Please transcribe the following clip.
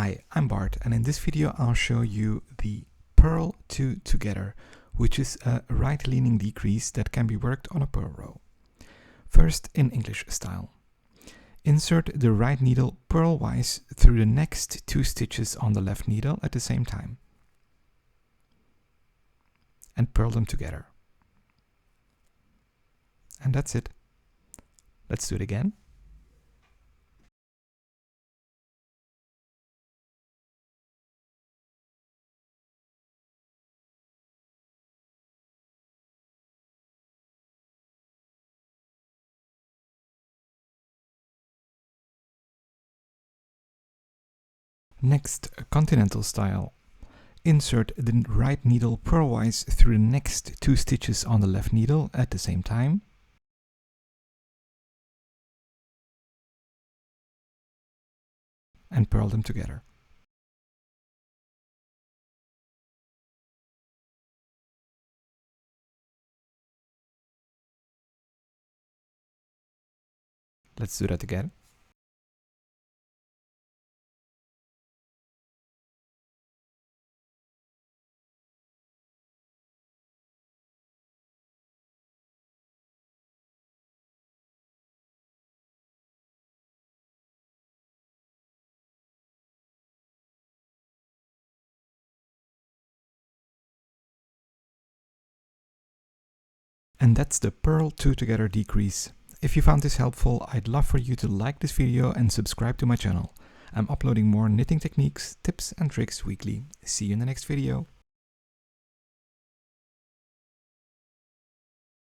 Hi, I'm Bart, and in this video I'll show you the Purl Two Together, which is a right-leaning decrease that can be worked on a purl row. First, in English style. Insert the right needle purlwise through the next 2 stitches on the left needle at the same time, and purl them together. And that's it. Let's do it again. Next, Continental style. Insert the right needle purlwise through the next 2 stitches on the left needle at the same time, and purl them together. Let's do that again. And that's the Purl Two Together decrease. If you found this helpful, I'd love for you to like this video and subscribe to my channel. I'm uploading more knitting techniques, tips and tricks weekly. See you in the next video.